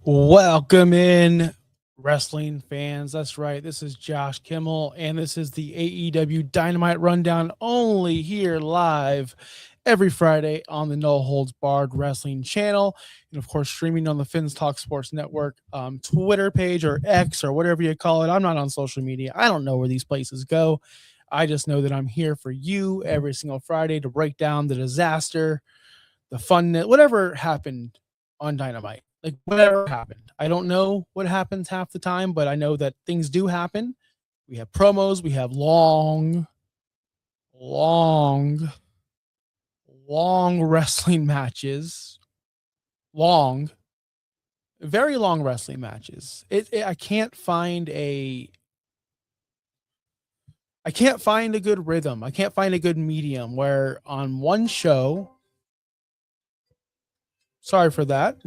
Welcome in, wrestling fans. That's right. This is Josh Kimmel, and this is the AEW Dynamite Rundown, only here live every Friday on the No Holds Barred Wrestling channel. And of course, streaming on the Finns Talk Sports Network Twitter page or X or whatever you call it. I'm not on social media. I don't know where these places go. I just know that I'm here for you every single Friday to break down the disaster, the fun, whatever happened on Dynamite. Like whatever happened. I don't know what happens half the time, but I know that things do happen. We have promos, we have long, long wrestling matches. Long, very long wrestling matches. I can't find a good rhythm. I can't find a good medium where on one show, sorry for that.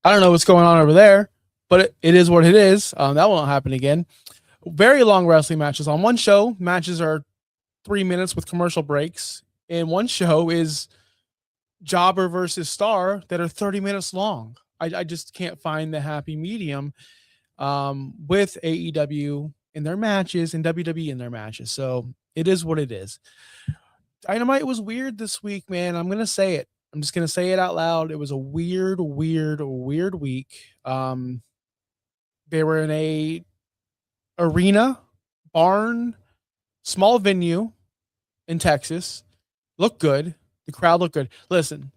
I don't know what's going on over there, but it is what it is. That won't happen again. Very long wrestling matches. On one show, matches are 3 minutes with commercial breaks. And one show is Jobber versus Star that are 30 minutes long. I just can't find the happy medium with AEW in their matches and WWE in their matches. So it is what it is. Dynamite was weird this week, man. I'm going to say it. I'm just going to say it out loud. It was a weird week. They were in a arena, barn, small venue in Texas. Looked good. The crowd looked good. Listen,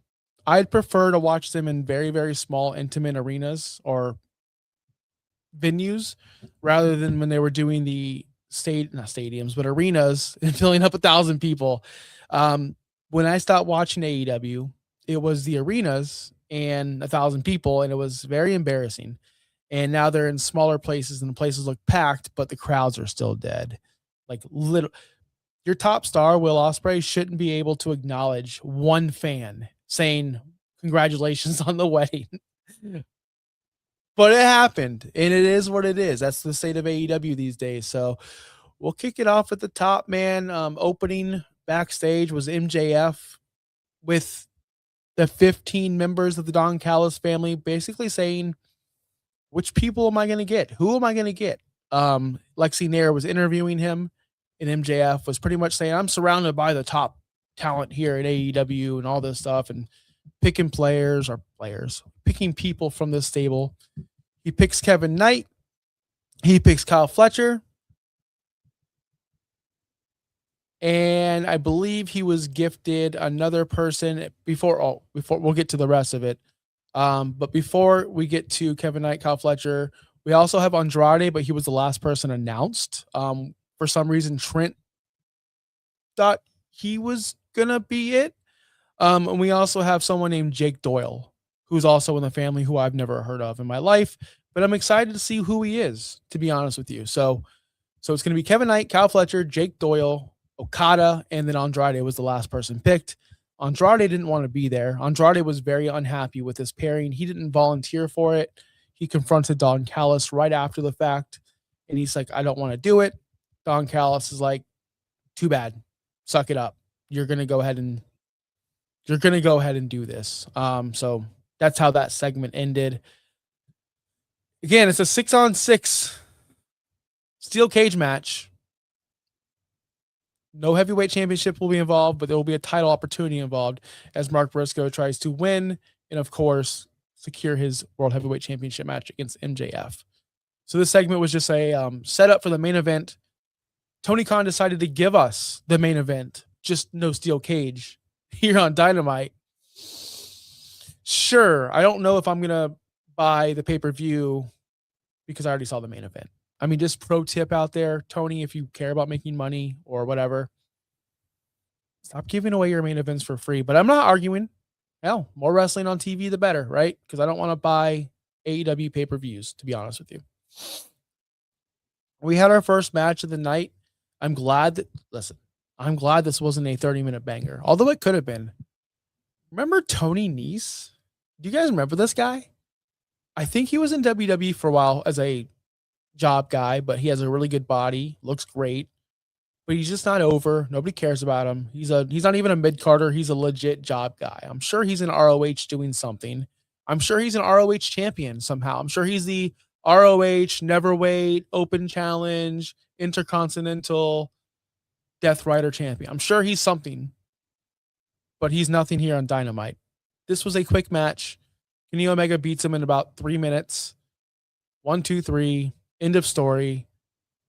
I'd prefer to watch them in very, very small, intimate arenas or venues rather than when they were doing the not stadiums, but arenas and filling up 1,000 people. When I stopped watching AEW, it was the arenas and 1,000 people, and it was very embarrassing. And now they're in smaller places, and the places look packed, but the crowds are still dead. Like little, your top star, Will Ospreay, shouldn't be able to acknowledge one fan saying congratulations on the wedding. But it happened, and it is what it is. That's the state of AEW these days. So we'll kick it off at the top, man. Opening backstage was MJF with the 15 members of the Don Callis family basically saying, which people am I going to get? Who am I going to get? Lexi Nair was interviewing him, and MJF was pretty much saying, I'm surrounded by the top talent here at AEW and all this stuff, and picking picking people from this stable. He picks Kevin Knight. He picks Kyle Fletcher. And I believe he was gifted another person before we'll get to the rest of it. But before we get to Kevin Knight, Kyle Fletcher, we also have Andrade, but he was the last person announced. For some reason, Trent thought he was going to be it. And we also have someone named Jake Doyle, who's also in the family, who I've never heard of in my life, but I'm excited to see who he is, to be honest with you. So it's going to be Kevin Knight, Kyle Fletcher, Jake Doyle, Okada, and then Andrade was the last person picked. Andrade didn't want to be there. Andrade was very unhappy with this pairing. He didn't volunteer for it. He confronted Don Callis right after the fact, and he's like, I don't want to do it. Don Callis is like, too bad. Suck it up. You're going to go ahead and do this. So that's how that segment ended. Again, it's a 6-on-6 steel cage match. No heavyweight championship will be involved, but there will be a title opportunity involved as Mark Briscoe tries to win and, of course, secure his World Heavyweight Championship match against MJF. So this segment was just a setup for the main event. Tony Khan decided to give us the main event, just no steel cage here on Dynamite. Sure, I don't know if I'm going to buy the pay-per-view because I already saw the main event. I mean, just pro tip out there, Tony, if you care about making money or whatever, stop giving away your main events for free. But I'm not arguing. Hell, more wrestling on TV, the better, right? Because I don't want to buy AEW pay-per-views, to be honest with you. We had our first match of the night. I'm glad this wasn't a 30-minute banger, although it could have been. Remember Tony Nese? Do you guys remember this guy? I think he was in WWE for a while as a job guy, but he has a really good body, looks great. but he's just not over. Nobody cares about him. He's not even a mid-carder. He's a legit job guy. I'm sure he's in ROH doing something. I'm sure he's an ROH champion somehow. I'm sure he's the ROH Neverweight Open Challenge Intercontinental Death Rider champion. I'm sure he's something, but he's nothing here on Dynamite. This was a quick match. Kenny Omega beats him in about 3 minutes. 1, 2, 3. End of story.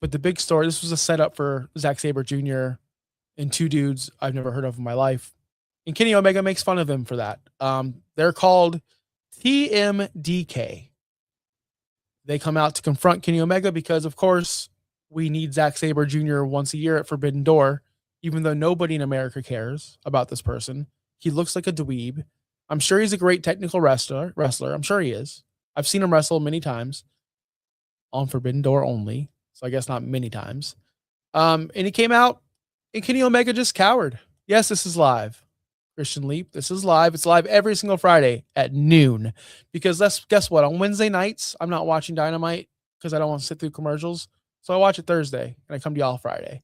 But the big story, this was a setup for Zack Sabre Jr. and two dudes I've never heard of in my life. And Kenny Omega makes fun of him for that. They're called TMDK. They come out to confront Kenny Omega because, of course, we need Zack Sabre Jr. once a year at Forbidden Door, even though nobody in America cares about this person. He looks like a dweeb. I'm sure he's a great technical wrestler. I'm sure he is. I've seen him wrestle many times on Forbidden Door only. So I guess not many times. And he came out and Kenny Omega just cowered. Yes, this is live. Christian Leap, this is live. It's live every single Friday at noon. Because guess what? On Wednesday nights, I'm not watching Dynamite because I don't want to sit through commercials. So I watch it Thursday and I come to y'all Friday.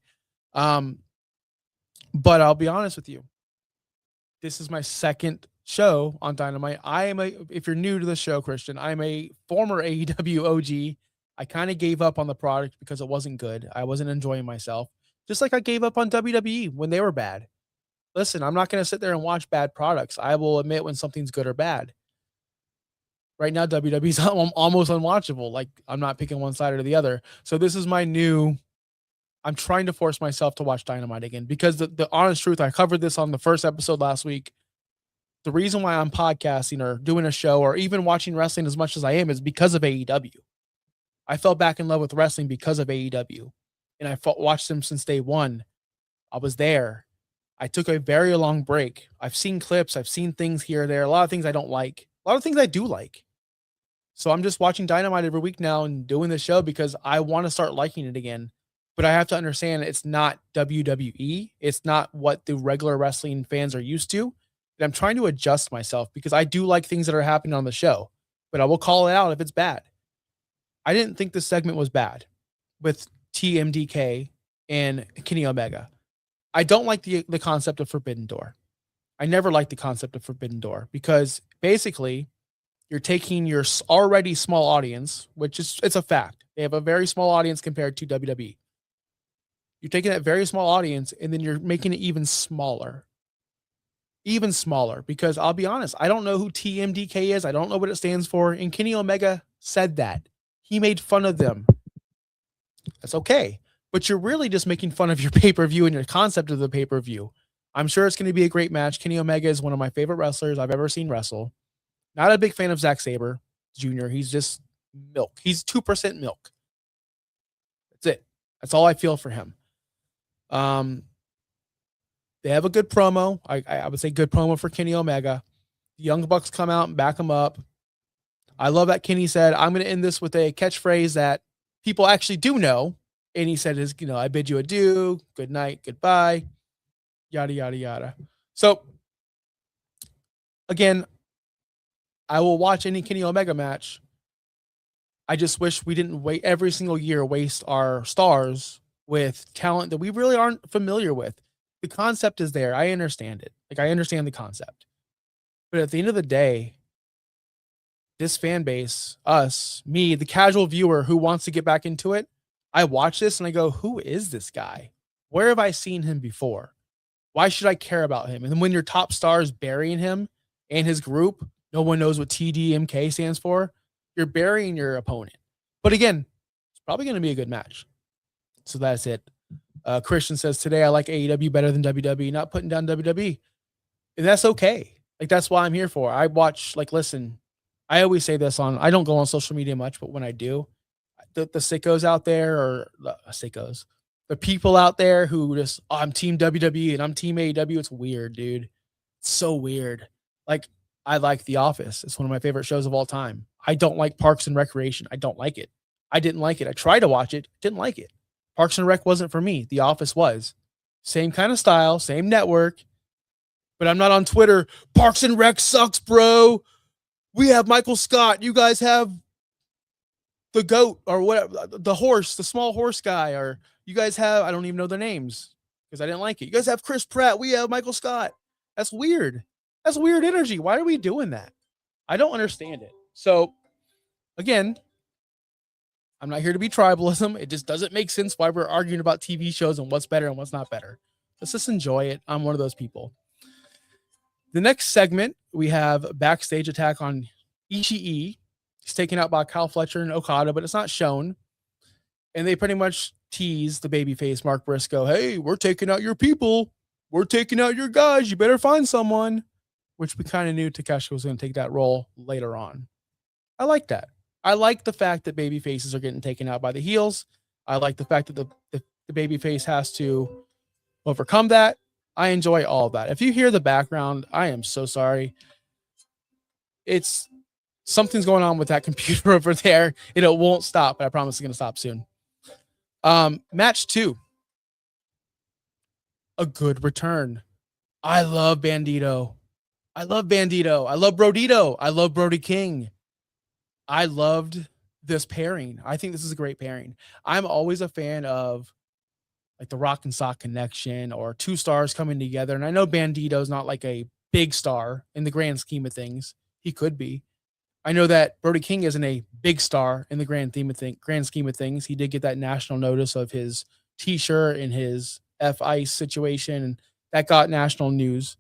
But I'll be honest with you. This is my second show on Dynamite. If you're new to the show, Christian, I'm a former AEW OG. I kind of gave up on the product because it wasn't good. I wasn't enjoying myself. Just like I gave up on WWE when they were bad. Listen, I'm not going to sit there and watch bad products. I will admit when something's good or bad. Right now, WWE's almost unwatchable. Like, I'm not picking one side or the other. So this is my new... I'm trying to force myself to watch Dynamite again because the honest truth, I covered this on the first episode last week. The reason why I'm podcasting or doing a show or even watching wrestling as much as I am is because of AEW. I fell back in love with wrestling because of AEW, and I watched them since day one. I was there. I took a very long break. I've seen clips. I've seen things here or there. A lot of things I don't like. A lot of things I do like. So I'm just watching Dynamite every week now and doing the show because I want to start liking it again. But I have to understand it's not WWE. It's not what the regular wrestling fans are used to. And I'm trying to adjust myself because I do like things that are happening on the show. But I will call it out if it's bad. I didn't think this segment was bad with TMDK and Kenny Omega. I don't like the concept of Forbidden Door. I never liked the concept of Forbidden Door because basically you're taking your already small audience, which it's a fact. They have a very small audience compared to WWE. You're taking that very small audience and then you're making it even smaller. Even smaller because I'll be honest, I don't know who TMDK is. I don't know what it stands for. And Kenny Omega said that. He made fun of them. That's okay. But you're really just making fun of your pay-per-view and your concept of the pay-per-view. I'm sure it's going to be a great match. Kenny Omega is one of my favorite wrestlers I've ever seen wrestle. Not a big fan of Zack Sabre Jr. He's just milk. He's 2% milk. That's it. That's all I feel for him. They have a good promo. I would say good promo for Kenny Omega. The Young Bucks come out and back him up. I love that Kenny said, I'm going to end this with a catchphrase that people actually do know. And he said, I bid you adieu, good night, goodbye, yada, yada, yada. So, again, I will watch any Kenny Omega match. I just wish we didn't every single year waste our stars with talent that we really aren't familiar with. The concept is there. I understand it. I understand the concept. But at the end of the day, this fan base, us, me, the casual viewer who wants to get back into it, I watch this and I go, who is this guy? Where have I seen him before? Why should I care about him? And then when your top star is burying him and his group, no one knows what TDMK stands for, you're burying your opponent. But again, it's probably going to be a good match. So that's it. Christian says, today I like AEW better than WWE, not putting down WWE. And that's okay. That's why I'm here for. I watch, listen, I always say this I don't go on social media much, but when I do, the sickos out there, or sickos, the people out there who just, I'm team WWE and I'm team AEW. It's weird, dude. It's so weird. I like The Office. It's one of my favorite shows of all time. I don't like Parks and Recreation. I don't like it. I didn't like it. I tried to watch it. Didn't like it. Parks and Rec wasn't for me. The Office was. Same kind of style, same network. But I'm not on Twitter. Parks and Rec sucks, bro. We have Michael Scott. You guys have the goat or whatever, the horse, the small horse guy, or you guys have, I don't even know their names because I didn't like it. You guys have Chris Pratt. We have Michael Scott. That's weird. That's weird energy. Why are we doing that? I don't understand it. So again, I'm not here to be tribalism. It just doesn't make sense why we're arguing about TV shows and what's better and what's not better. Let's just enjoy it. I'm one of those people. The next segment, we have backstage attack on Ishii. He's taken out by Kyle Fletcher and Okada, but it's not shown. And they pretty much tease the babyface Mark Briscoe. Hey, we're taking out your people. We're taking out your guys. You better find someone. Which we kind of knew Takeshi was going to take that role later on. I like that. I like the fact that baby faces are getting taken out by the heels. I like the fact that the baby face has to overcome that. I enjoy all of that. If you hear the background, I am so sorry. It's something's going on with that computer over there, and it won't stop, but I promise it's going to stop soon. Match 2. A good return. I love Bandito. I love Bandito. I love Brodito. I love Brody King. I loved this pairing. I think this is a great pairing. I'm always a fan of like the Rock and Sock connection or two stars coming together. And I know Bandito's not like a big star in the grand scheme of things. He could be. I know that Brody King isn't a big star in the grand scheme of things. He did get that national notice of his t-shirt and his F-Ice situation, and that got national news.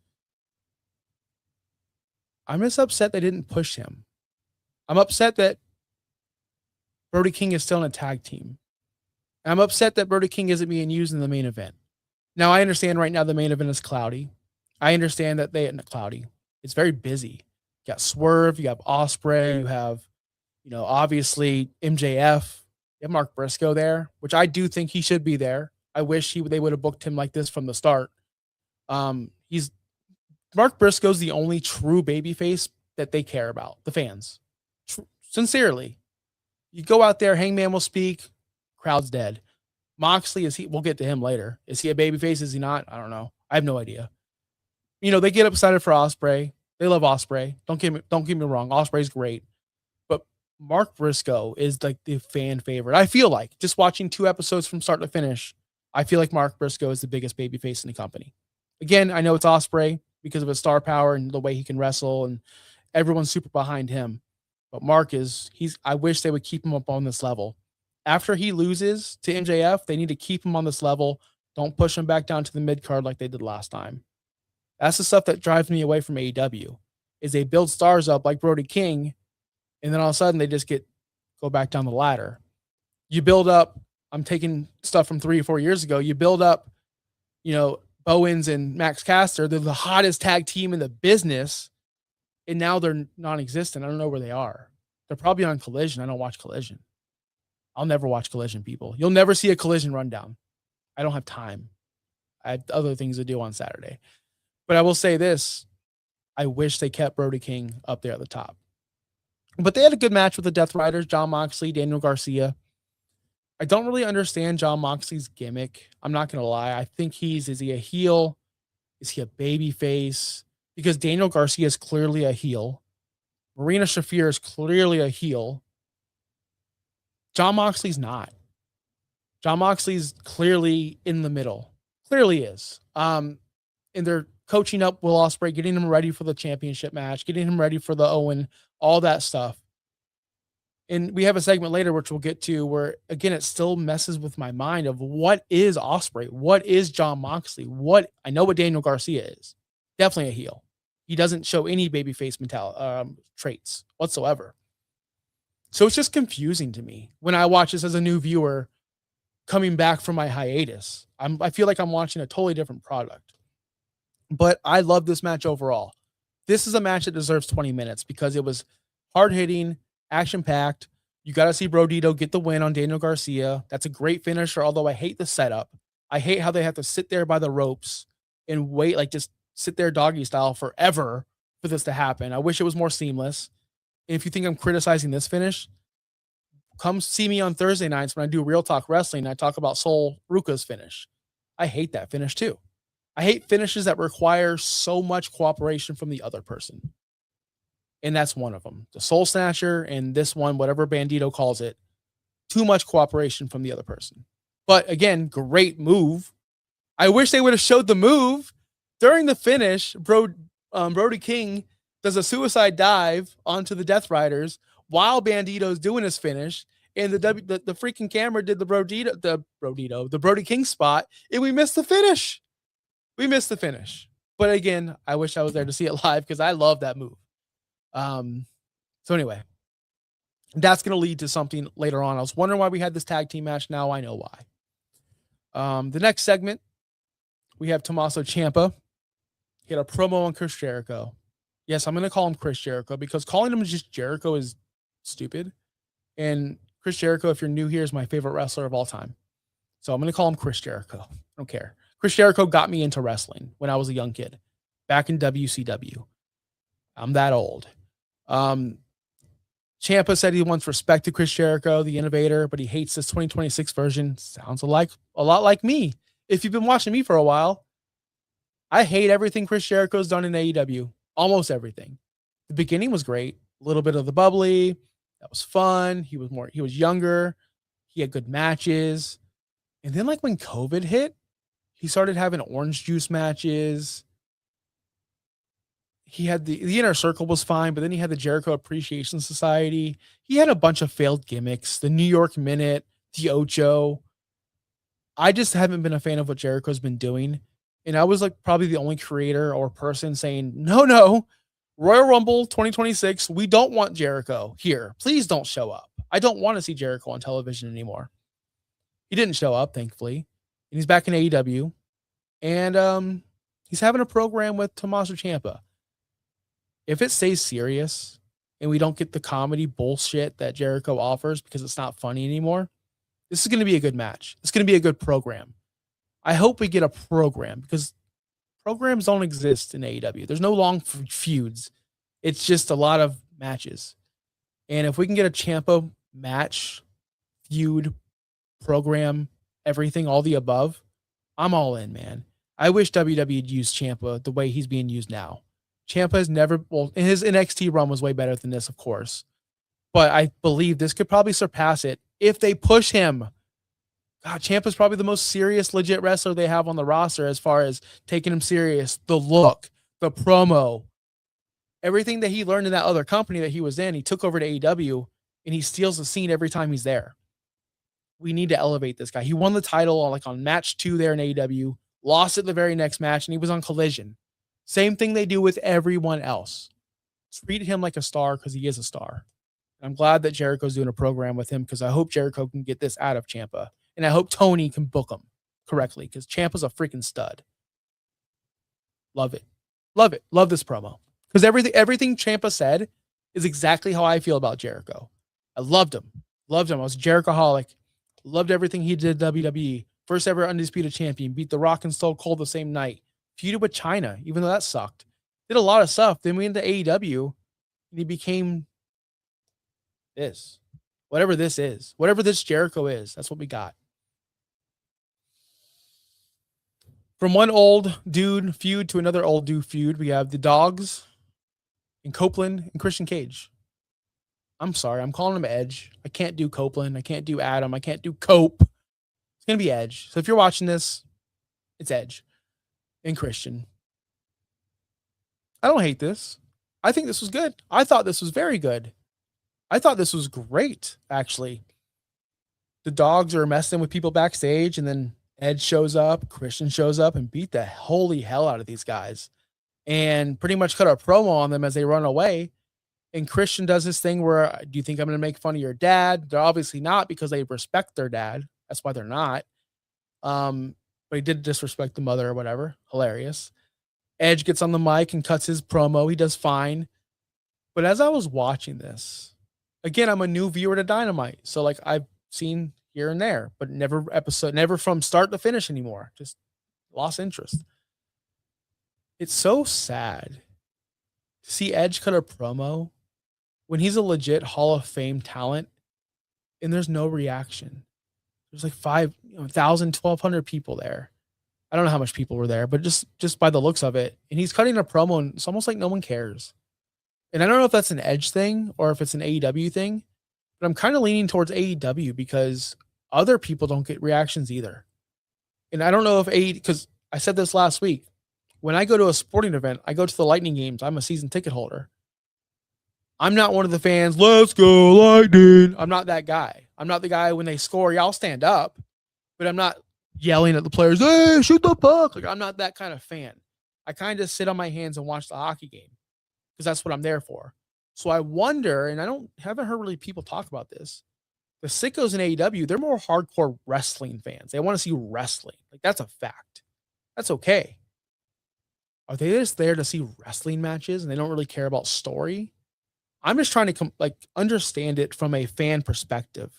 I'm just upset they didn't push him. I'm upset that Brody King is still in a tag team. I'm upset that Brody King isn't being used in the main event. Now, I understand right now the main event is cloudy. I understand that cloudy. It's very busy. You got Swerve, you have Ospreay, you have, obviously MJF. You have Mark Briscoe there, which I do think he should be there. I wish they would have booked him like this from the start. Mark Briscoe's the only true babyface that they care about, the fans. Sincerely. You go out there, Hangman will speak, crowd's dead. Moxley, we'll get to him later. Is he a babyface? Is he not? I don't know. I have no idea. They get excited for Ospreay. They love Ospreay. Don't get me wrong. Ospreay's great. But Mark Briscoe is like the fan favorite. I feel like just watching 2 episodes from start to finish, I feel like Mark Briscoe is the biggest babyface in the company. Again, I know it's Ospreay because of his star power and the way he can wrestle, and everyone's super behind him. But Mark I wish they would keep him up on this level. After he loses to MJF, they need to keep him on this level. Don't push him back down to the mid card like they did last time. That's the stuff that drives me away from AEW, is they build stars up like Brody King, and then all of a sudden they just go back down the ladder. You build up, I'm taking stuff from 3 or 4 years ago. You build up, Bowens and Max Caster. They're the hottest tag team in the business, and now they're non-existent. I don't know where they are. They're probably on Collision. I don't watch Collision. I'll never watch Collision, people. You'll never see a Collision rundown. I don't have time. I have other things to do on Saturday. But I will say this. I wish they kept Brody King up there at the top. But they had a good match with the Death Riders, Jon Moxley, Daniel Garcia. I don't really understand Jon Moxley's gimmick. I'm not going to lie. I think is he a heel? Is he a baby face? Because Daniel Garcia is clearly a heel. Marina Shafir is clearly a heel. Jon Moxley's not. Jon Moxley's clearly in the middle. Clearly is. And they're coaching up Will Ospreay, getting him ready for the championship match, getting him ready for the Owen, all that stuff. And we have a segment later, which we'll get to, where, again, it still messes with my mind of what is Ospreay? What is Jon Moxley? I know what Daniel Garcia is. Definitely a heel. He doesn't show any babyface traits whatsoever. So it's just confusing to me when I watch this as a new viewer coming back from my hiatus. I feel like I'm watching a totally different product. But I love this match overall. This is a match that deserves 20 minutes because it was hard-hitting, action-packed. You got to see Brodito get the win on Daniel Garcia. That's a great finisher, although I hate the setup. I hate how they have to sit there by the ropes and wait, like just sit there doggy style forever for this to happen. I wish it was more seamless. And if you think I'm criticizing this finish, come see me on Thursday nights when I do Real Talk Wrestling and I talk about Sol Ruka's finish. I hate that finish too. I hate finishes that require so much cooperation from the other person. And that's one of them. The Soul Snatcher and this one, whatever Bandito calls it, Too much cooperation from the other person. But again, great move. I wish they would have showed the move during the finish. Brody King does a suicide dive onto the Death Riders while Bandito's doing his finish, and the freaking camera did the Brody King spot, and we missed the finish. But again, I wish I was there to see it live because I love that move. So anyway, that's going to lead to something later on. I was wondering why we had this tag team match. Now I know why. The next segment, we have Tommaso Ciampa. He had a promo on Chris Jericho. Yes, I'm going to call him Chris Jericho because calling him just Jericho is stupid. And Chris Jericho, if you're new here, is my favorite wrestler of all time. So I'm going to call him Chris Jericho. I don't care. Chris Jericho got me into wrestling when I was a young kid, back in WCW. I'm that old. Ciampa said he wants respect to Chris Jericho, the innovator, but he hates this 2026 version. Sounds a lot like me. If you've been watching me for a while, I hate everything Chris Jericho's done in AEW. Almost everything. The beginning was great. A little bit of the bubbly. That was fun. He was younger. He had good matches. And then like when COVID hit, he started having orange juice matches. He had the Inner Circle was fine, but then he had the Jericho Appreciation Society. He had a bunch of failed gimmicks, the New York Minute, the Ocho. I just haven't been a fan of what Jericho's been doing. And I was like probably the only creator or person saying, no, Royal Rumble 2026, we don't want Jericho here. Please don't show up. I don't want to see Jericho on television anymore. He didn't show up, thankfully. And he's back in AEW. And he's having a program with Tommaso Ciampa. If it stays serious and we don't get the comedy bullshit that Jericho offers because it's not funny anymore, this is going to be a good match. It's going to be a good program. I hope we get a program because programs don't exist in AEW. There's no long feuds. It's just a lot of matches. And if we can get a Ciampa match, feud, program, everything, all the above, I'm all in, man. I wish WWE had used Ciampa the way he's being used now. Ciampa has never, his NXT run was way better than this, of course. But I believe this could probably surpass it if they push him. God, Ciampa's probably the most serious, legit wrestler they have on the roster as far as taking him serious. The look, the promo, everything that he learned in that other company that he was in, he took over to AEW, and he steals the scene every time he's there. We need to elevate this guy. He won the title on match 2 there in AEW, lost it the very next match, and he was on Collision. Same thing they do with everyone else. Treat him like a star because he is a star. I'm glad that Jericho's doing a program with him because I hope Jericho can get this out of Ciampa. And I hope Tony can book him correctly because Ciampa's a freaking stud. Love it. Love it. Love this promo. Because everything Ciampa said is exactly how I feel about Jericho. I loved him. Loved him. I was a Jerichoholic. Loved everything he did at WWE. First ever undisputed champion. Beat The Rock and Stone Cold the same night. Feuded with China, even though that sucked. Did a lot of stuff. Then we went to AEW and he became this. Whatever this is. Whatever this Jericho is. That's what we got. From one old dude feud to another old dude feud, we have the Dogs and Copeland and Christian Cage. I'm sorry. I'm calling him Edge. I can't do Copeland. I can't do Adam. I can't do Cope. It's going to be Edge. So if you're watching this, it's Edge and Christian. I don't hate this. I think this was good. I thought this was very good. I thought this was great, actually. The Dogs are messing with people backstage, and then Edge shows up, Christian shows up, and beat the holy hell out of these guys. And pretty much cut a promo on them as they run away. And Christian does this thing where, do you think I'm going to make fun of your dad? They're obviously not because they respect their dad. That's why they're not. But he did disrespect the mother or whatever. Hilarious. Edge gets on the mic and cuts his promo. He does fine. But as I was watching this, again, I'm a new viewer to Dynamite. So I've seen here and there, but never from start to finish anymore. Just lost interest. It's so sad to see Edge cut a promo when he's a legit Hall of Fame talent and there's no reaction. There's 5,000, 1,200 people there. I don't know how much people were there, but just by the looks of it. And he's cutting a promo and it's almost like no one cares. And I don't know if that's an Edge thing or if it's an AEW thing, But I'm kind of leaning towards AEW because other people don't get reactions either. And I don't know if because I said this last week. When I go to a sporting event, I go to the Lightning games. I'm a season ticket holder. I'm not one of the fans, let's go Lightning. I'm not that guy. I'm not the guy when they score, yeah, I'll stand up, but I'm not yelling at the players, hey, shoot the puck. Like, I'm not that kind of fan. I kind of sit on my hands and watch the hockey game because that's what I'm there for. So I wonder, and haven't heard really people talk about this. The sickos in AEW, they're more hardcore wrestling fans. They want to see wrestling. Like, that's a fact. That's okay. Are they just there to see wrestling matches and they don't really care about story? I'm just trying to understand it from a fan perspective.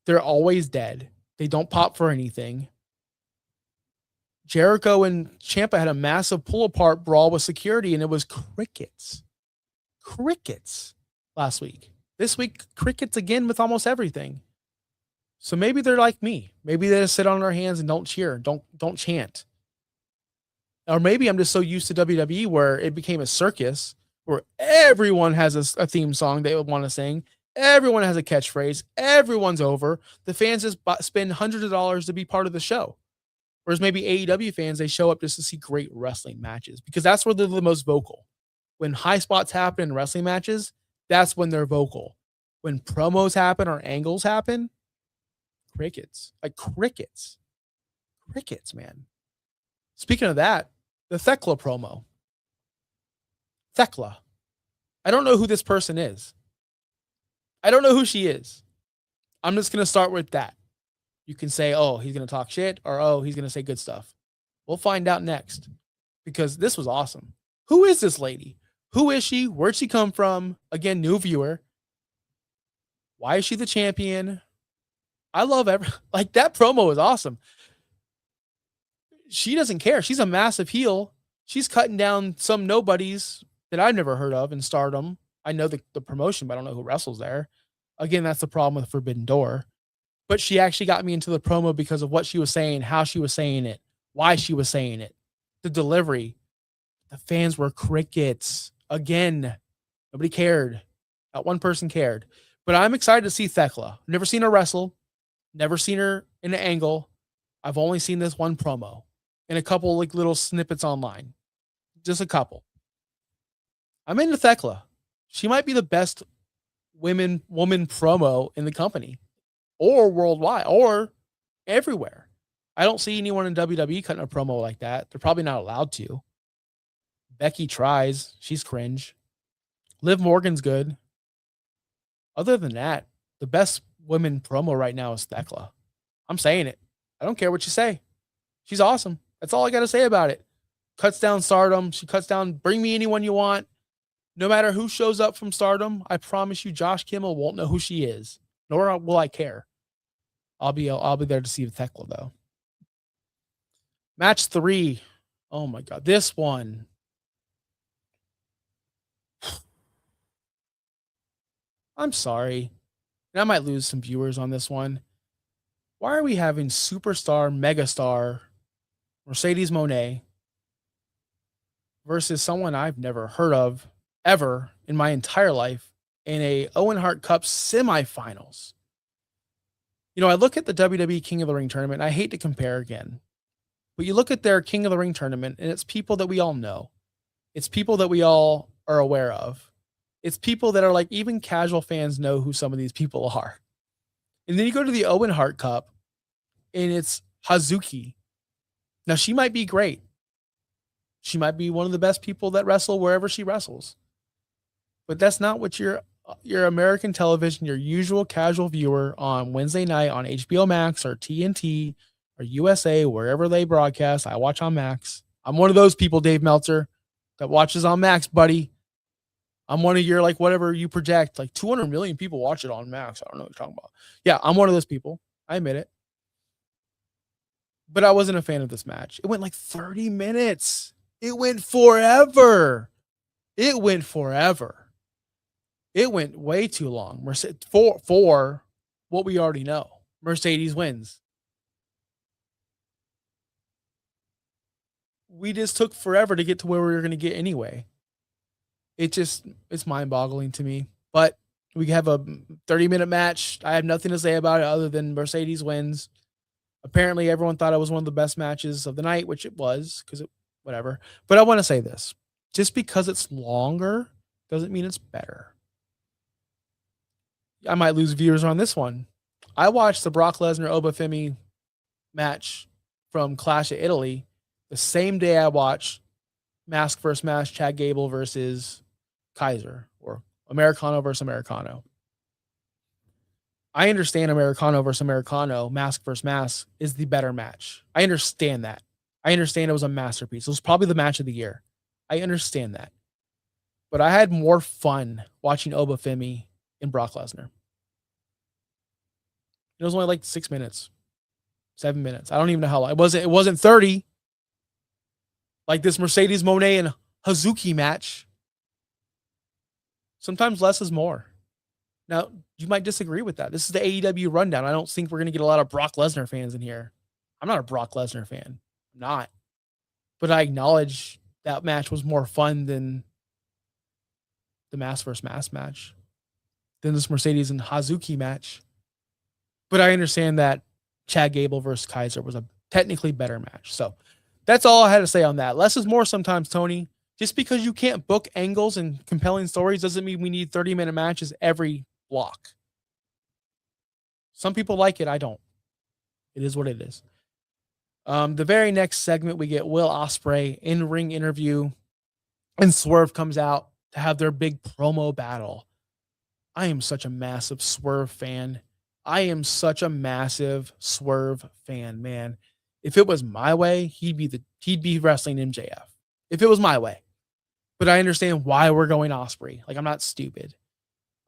They're always dead. They don't pop for anything. Jericho and Ciampa had a massive pull apart brawl with security, and it was crickets. Crickets last week. This week, crickets again with almost everything. So maybe they're like me. Maybe they just sit on their hands and don't cheer, don't chant. Or maybe I'm just so used to WWE where it became a circus where everyone has a theme song they would want to sing. Everyone has a catchphrase. Everyone's over. The fans just spend hundreds of dollars to be part of the show. Whereas maybe AEW fans, they show up just to see great wrestling matches because that's where they're the most vocal. When high spots happen in wrestling matches, that's when they're vocal. When promos happen or angles happen, crickets. Like crickets. Crickets, man. Speaking of that, the Thekla promo. Thekla. I don't know who this person is. I don't know who she is. I'm just going to start with that. You can say, oh, he's going to talk shit, or oh, he's going to say good stuff. We'll find out next because this was awesome. Who is this lady? Who is she? Where'd she come from? Again, new viewer. Why is she the champion? I love like that promo is awesome. She doesn't care. She's a massive heel. She's cutting down some nobodies that I've never heard of in Stardom. I know the promotion, but I don't know who wrestles there. Again, that's the problem with Forbidden Door. But she actually got me into the promo because of what she was saying, how she was saying it, why she was saying it, the delivery. The fans were crickets. Again, nobody cared. Not one person cared. But I'm excited to see Thekla. Never seen her wrestle. Never seen her in an angle. I've only seen this one promo and a couple like little snippets online. Just a couple. I'm into Thekla. She might be the best woman promo in the company or worldwide or everywhere. I don't see anyone in WWE cutting a promo like that. They're probably not allowed to. Becky tries. She's cringe. Liv Morgan's good. Other than that, the best women promo right now is Thekla. I'm saying it. I don't care what you say. She's awesome. That's all I got to say about it. Cuts down Stardom. She cuts down, bring me anyone you want. No matter who shows up from Stardom, I promise you Josh Kimmel won't know who she is, nor will I care. I'll be there to see Thekla, though. Match 3. Oh, my God. This one. I'm sorry. And I might lose some viewers on this one. Why are we having superstar, megastar, Mercedes Moné versus someone I've never heard of ever in my entire life in a Owen Hart Cup semifinals? You know, I look at the WWE King of the Ring tournament, and I hate to compare again, but you look at their King of the Ring tournament, and it's people that we all know. It's people that we all are aware of. It's people that are like, even casual fans know who some of these people are. And then you go to the Owen Hart Cup, and it's Hazuki. Now, she might be great. She might be one of the best people that wrestle wherever she wrestles. But that's not what your American television, your usual casual viewer on Wednesday night on HBO Max or TNT or USA, wherever they broadcast. I watch on Max. I'm one of those people, Dave Meltzer, that watches on Max, buddy. I'm one of your, like, whatever you project, like 200 million people watch it on Max. I don't know what you're talking about. Yeah, I'm one of those people. I admit it. But I wasn't a fan of this match. It went like 30 minutes. It went forever. It went forever. It went way too long. For what we already know. Mercedes wins. We just took forever to get to where we were going to get anyway. It's mind-boggling to me. But We have a 30-minute match. I have nothing to say about it other than Mercedes wins. Apparently, everyone thought it was one of the best matches of the night, which it was, because whatever. But I want to say this. Just because it's longer doesn't mean it's better. I might lose viewers on this one. I watched the Brock Lesnar Obafemi match from Clash of Italy the same day I watched Mask vs. Mask, Chad Gable versus Kaiser, or Americano versus Americano. I understand Americano versus Americano, Mask versus Mask is the better match. I understand that. I understand it was a masterpiece. It was probably the match of the year. I understand that. But I had more fun watching Obafemi and Brock Lesnar. It was only like 6 minutes, 7 minutes. I don't even know how long. It wasn't 30. Like this Mercedes Moné and Hazuki match. Sometimes less is more. Now, you might disagree with that. This is the AEW Rundown. I don't think we're going to get a lot of Brock Lesnar fans in here. I'm not a Brock Lesnar fan. I'm not. But I acknowledge that match was more fun than the Mask vs. Mask match, than this Mercedes and Hazuki match. But I understand that Chad Gable versus Kaiser was a technically better match. So that's all I had to say on that. Less is more sometimes, Tony. Just because you can't book angles and compelling stories doesn't mean we need 30-minute matches every block. Some people like it. I don't. It is what it is. The very next segment, we get Will Ospreay in-ring interview, and Swerve comes out to have their big promo battle. I am such a massive Swerve fan. Man. If it was my way, he'd be wrestling MJF. If it was my way. But I understand why we're going Ospreay. Like, I'm not stupid.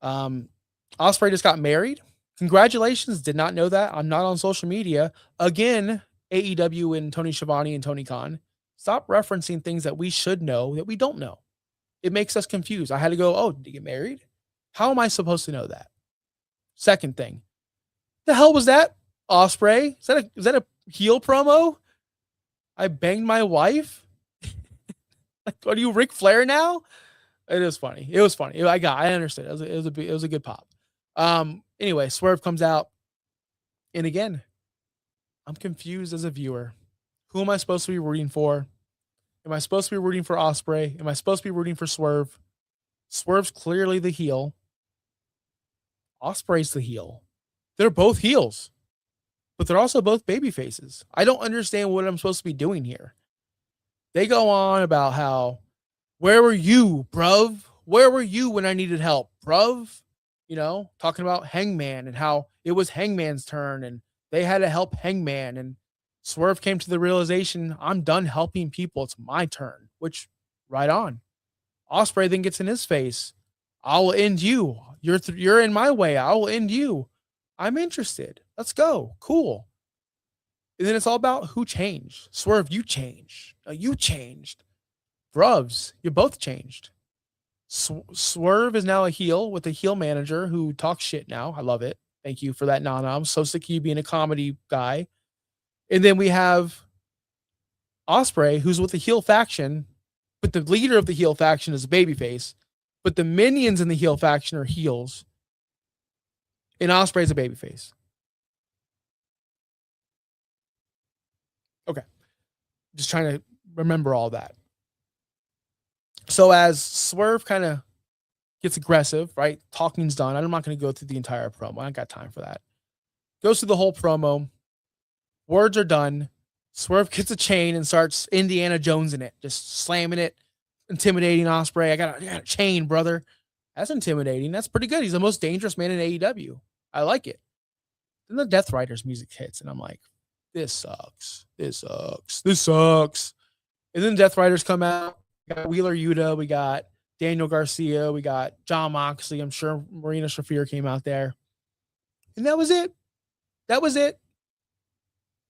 Ospreay just got married. Congratulations. Did not know that. I'm not on social media. Again, AEW and Tony Schiavone and Tony Khan. Stop referencing things that we should know that we don't know. It makes us confused. I had to go, oh, did he get married? How am I supposed to know that? Second thing. The hell was that, Ospreay? Is that a heel promo? I banged my wife? Like, are you Ric Flair now? It is funny. It was funny. I understood. It was a good pop. Anyway, Swerve comes out. And again, I'm confused as a viewer. Who am I supposed to be rooting for? Am I supposed to be rooting for Ospreay? Am I supposed to be rooting for Swerve? Swerve's clearly the heel. Ospreay's the heel. They're both heels, but they're also both baby faces. I don't understand what I'm supposed to be doing here. They go on about how, where were you, bruv? Where were you when I needed help, bruv? You know, talking about Hangman and how it was Hangman's turn and they had to help Hangman. And Swerve came to the realization, I'm done helping people. It's my turn, which right on. Ospreay then gets in his face. I'll end you. You're in my way. I will end you. I'm interested. Let's go. Cool. And then it's all about who changed. Swerve, you changed. You changed. Bruvs, you both changed. Swerve is now a heel with a heel manager who talks shit now. I love it. Thank you for that, Nana. I'm so sick of you being a comedy guy. And then we have Ospreay, who's with the heel faction, but the leader of the heel faction is a babyface. But the minions in the heel faction are heels. And Ospreay's a babyface. Okay. Just trying to remember all that. So as Swerve kind of gets aggressive, right? Talking's done. I'm not going to go through the entire promo. I don't got time for that. Goes through the whole promo. Words are done. Swerve gets a chain and starts Indiana Jones in it, just slamming it, intimidating Ospreay. I got a chain, brother. That's intimidating. That's pretty good. He's the most dangerous man in AEW. I like it. Then the Death Riders music hits, and I'm like, this sucks. This sucks. This sucks. And then Death Riders come out. We got Wheeler Yuta. We got Daniel Garcia. We got John Moxley. I'm sure Marina Shafir came out there. And that was it. That was it.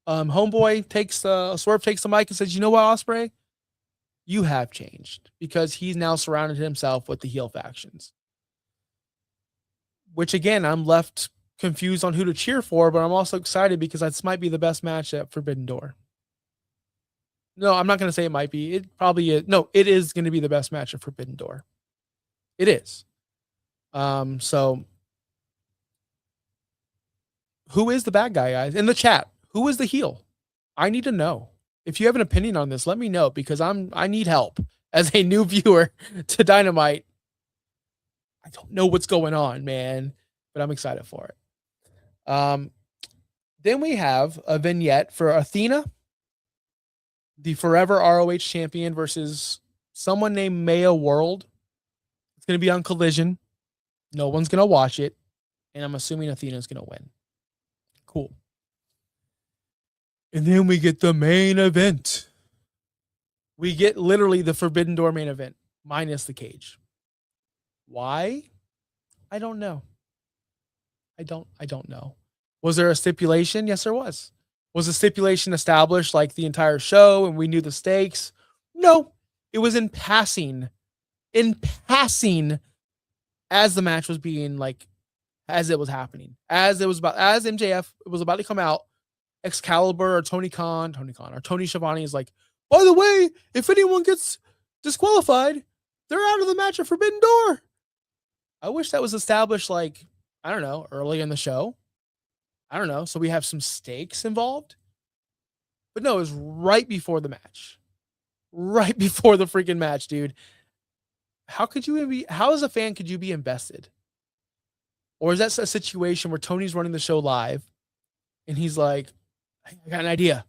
Homeboy takes Swerve takes the mic and says, you know what, Ospreay? You have changed, because he's now surrounded himself with the heel factions. Which, again, I'm left confused on who to cheer for, but I'm also excited because this might be the best match at Forbidden Door. No, I'm not going to say it might be. It probably is. No, it is going to be the best match at Forbidden Door. It is. So who is the bad guy, guys? In the chat, who is the heel? I need to know. If you have an opinion on this, let me know because I need help as a new viewer to Dynamite. I don't know what's going on, man, but I'm excited for it. Then we have a vignette for Athena, the forever ROH champion, versus someone named Maya World. It's going to be on Collision. No one's going to watch it. And I'm assuming Athena's going to win. Cool. And then we get the main event. We get literally the Forbidden Door main event, minus the cage. Why? I don't know. I don't know. Was there a stipulation? Yes, there was. Was the stipulation established like the entire show and we knew the stakes? No. It was in passing. In passing as the match was being like, as it was happening. As MJF was about to come out, Excalibur or Tony Khan or Tony Schiavone is like, by the way, if anyone gets disqualified, they're out of the match at Forbidden Door. I wish that was established like, I don't know, early in the show. I don't know. So we have some stakes involved. But no, it was right before the match. Right before the freaking match, dude. How as a fan could you be invested? Or is that a situation where Tony's running the show live and he's like, I got an idea.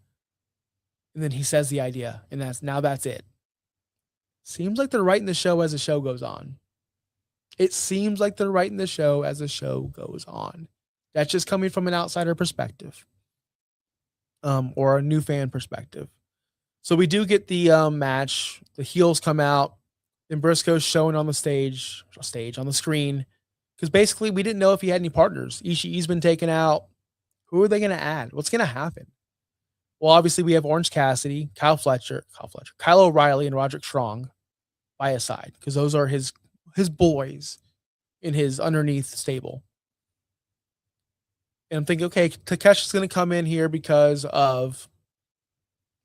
And then he says the idea and that's it. Seems like they're writing the show as the show goes on. It seems like they're writing the show as the show goes on. That's just coming from an outsider perspective. Or a new fan perspective. So we do get the match. The heels come out. And Briscoe's showing on the on the screen. Because basically we didn't know if he had any partners. Ishii's been taken out. Who are they going to add? What's going to happen? Well, obviously we have Orange Cassidy, Kyle O'Reilly, and Roderick Strong by his side. Because those are his boys in his underneath stable. And I'm thinking, okay, Takeshi's going to come in here because of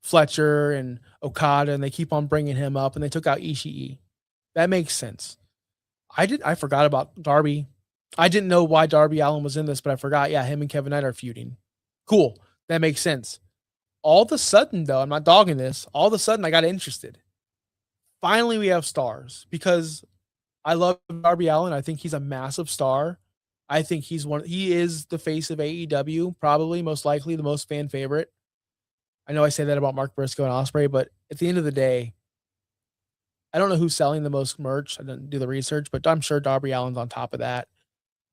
Fletcher and Okada, and they keep on bringing him up, and they took out Ishii. That makes sense. I forgot about Darby. I didn't know why Darby Allin was in this, but I forgot. Yeah, him and Kevin Knight are feuding. Cool. That makes sense. All of a sudden, though, I'm not dogging this. All of a sudden, I got interested. Finally, we have stars because I love Darby Allin. I think he's a massive star. I think he is the face of AEW, probably most likely the most fan favorite. I know I say that about Mark Briscoe and Ospreay, but at the end of the day, I don't know who's selling the most merch. I didn't do the research, but I'm sure Darby Allin's on top of that.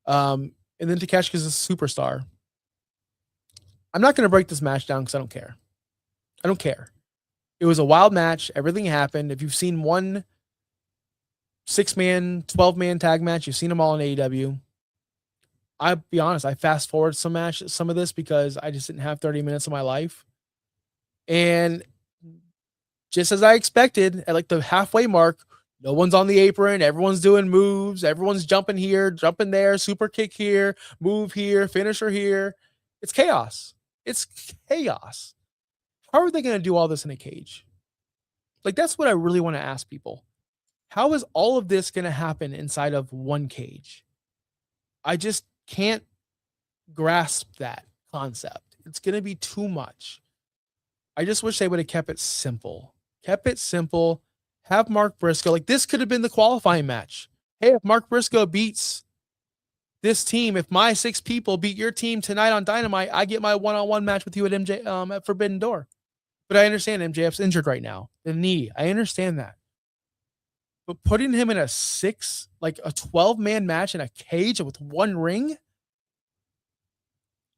And then Takeshita's a superstar. I'm not going to break this match down because I don't care. I don't care. It was a wild match. Everything happened. If you've seen one 6-man, 12-man tag match, you've seen them all in AEW. I'll be honest, I fast forward some of this because I just didn't have 30 minutes of my life. And just as I expected, at like the halfway mark, no one's on the apron. Everyone's doing moves. Everyone's jumping here, jumping there, super kick here, move here, finisher here. It's chaos. It's chaos. How are they going to do all this in a cage? Like, that's what I really want to ask people. How is all of this going to happen inside of one cage? I just can't grasp that concept. It's going to be too much. I just wish they would have kept it simple. Have Mark Briscoe. Like, this could have been the qualifying match. Hey, if Mark Briscoe beats this team, if my 6 people beat your team tonight on Dynamite, I get my one-on-one match with you at at Forbidden Door. But I understand MJF's injured right now. The knee. I understand that. But putting him in a 12-man match in a cage with one ring?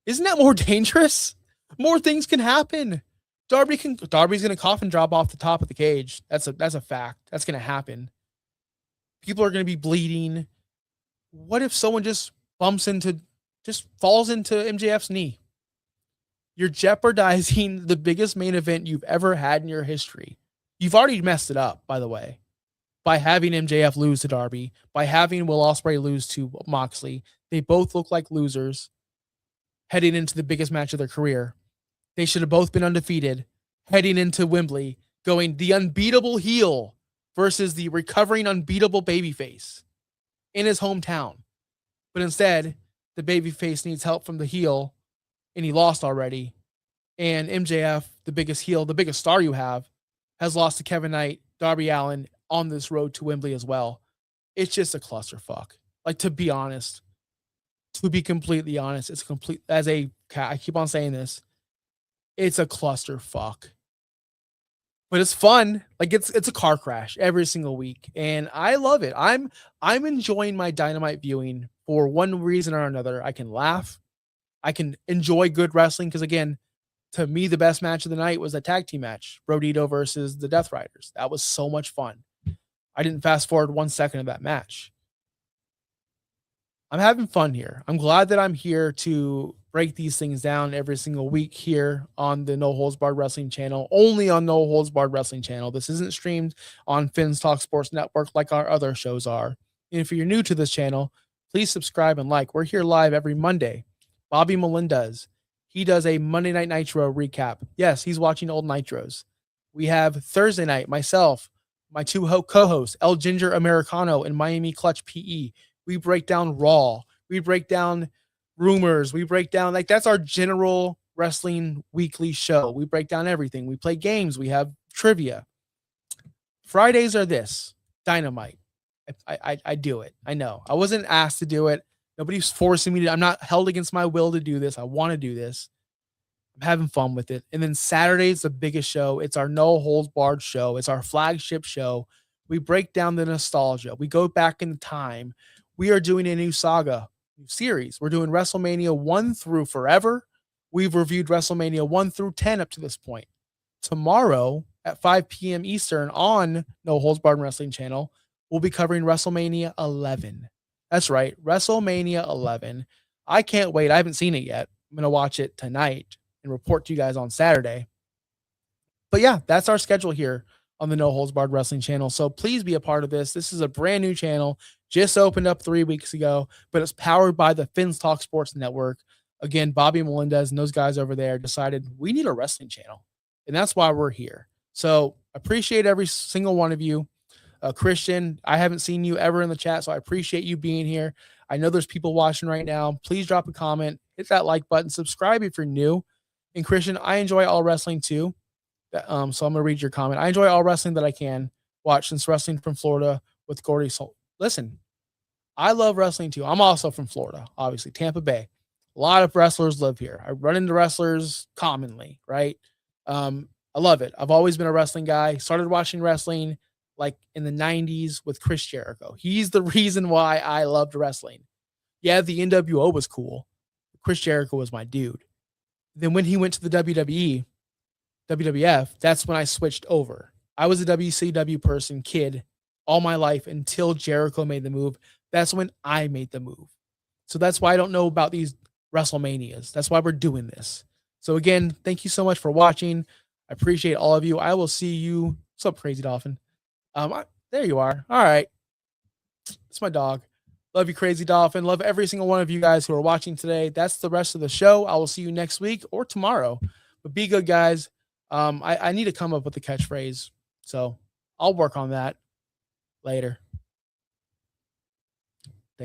Isn't that more dangerous? More things can happen. Darby's going to coffin drop off the top of the cage. That's a fact. That's going to happen. People are going to be bleeding. What if someone just falls into MJF's knee? You're jeopardizing the biggest main event you've ever had in your history. You've already messed it up, by the way, by having MJF lose to Darby, by having Will Ospreay lose to Moxley. They both look like losers heading into the biggest match of their career. They should have both been undefeated heading into Wembley, going the unbeatable heel versus the recovering unbeatable babyface. in his hometown. But instead, the babyface needs help from the heel, and he lost already. And MJF, the biggest heel, the biggest star you have, has lost to Kevin Knight, Darby Allin on this road to Wembley as well. It's just a clusterfuck. Like, to be honest, to be completely honest, it's complete I keep on saying this. It's a clusterfuck. But it's fun. Like, it's a car crash every single week, and I love it. I'm enjoying my Dynamite viewing for one reason or another. I can laugh. I can enjoy good wrestling because, again, to me, the best match of the night was a tag team match, Brodito versus the Death Riders. That was so much fun. I didn't fast forward 1 second of that match. I'm having fun here. I'm glad that I'm here to break these things down every single week here on the No Holds Barred Wrestling channel, only on No Holds Barred Wrestling channel. This isn't streamed on Finn's Talk Sports Network like our other shows are. And if you're new to this channel, please subscribe and like. We're here live every Monday. Bobby Melendez, he does a Monday Night Nitro recap. Yes, he's watching old Nitros. We have Thursday night, myself, my two co-hosts, El Ginger Americano and Miami Clutch PE. We break down Raw. We break down rumors. We break down, like, that's our general wrestling weekly show. We break down everything. We play games. We have trivia. Fridays are this, Dynamite. I do it. I know. I wasn't asked to do it. Nobody's forcing me to. I'm not held against my will to do this. I want to do this. I'm having fun with it. And then Saturday's the biggest show. It's our No Holds Barred show. It's our flagship show. We break down the nostalgia. We go back in time. We are doing a new saga, new series. We're doing WrestleMania 1 through forever. We've reviewed WrestleMania 1 through 10 up to this point. Tomorrow at 5 p.m. Eastern on No Holds Barred Wrestling channel, we'll be covering WrestleMania 11. That's right, WrestleMania 11. I can't wait. I haven't seen it yet. I'm going to watch it tonight and report to you guys on Saturday. But yeah, that's our schedule here on the No Holds Barred Wrestling channel. So please be a part of this. This is a brand new channel, just opened up 3 weeks ago, but it's powered by the Finn's Talk Sports Network. Again, Bobby Melendez and those guys over there decided we need a wrestling channel, and that's why we're here. So appreciate every single one of you. Christian, I haven't seen you ever in the chat, so I appreciate you being here. I know there's people watching right now. Please drop a comment, hit that like button, subscribe if you're new. And Christian, I enjoy all wrestling too. So I'm going to read your comment. I enjoy all wrestling that I can watch since wrestling from Florida with Gordy. So listen, I love wrestling too. I'm also from Florida, obviously, Tampa Bay. A lot of wrestlers live here. I run into wrestlers commonly, right? I love it. I've always been a wrestling guy. Started watching wrestling like in the 90s with Chris Jericho. He's the reason why I loved wrestling. Yeah, the NWO was cool. Chris Jericho was my dude. Then when he went to the WWE, WWF, that's when I switched over. I was a WCW person, kid, all my life until Jericho made the move. That's when I made the move. So that's why I don't know about these WrestleManias. That's why we're doing this. So again, thank you so much for watching. I appreciate all of you. I will see you. What's up, Crazy Dolphin? There you are. All right. It's my dog. Love you, Crazy Dolphin. Love every single one of you guys who are watching today. That's the rest of the show. I will see you next week or tomorrow. But be good, guys. I need to come up with a catchphrase, so I'll work on that later.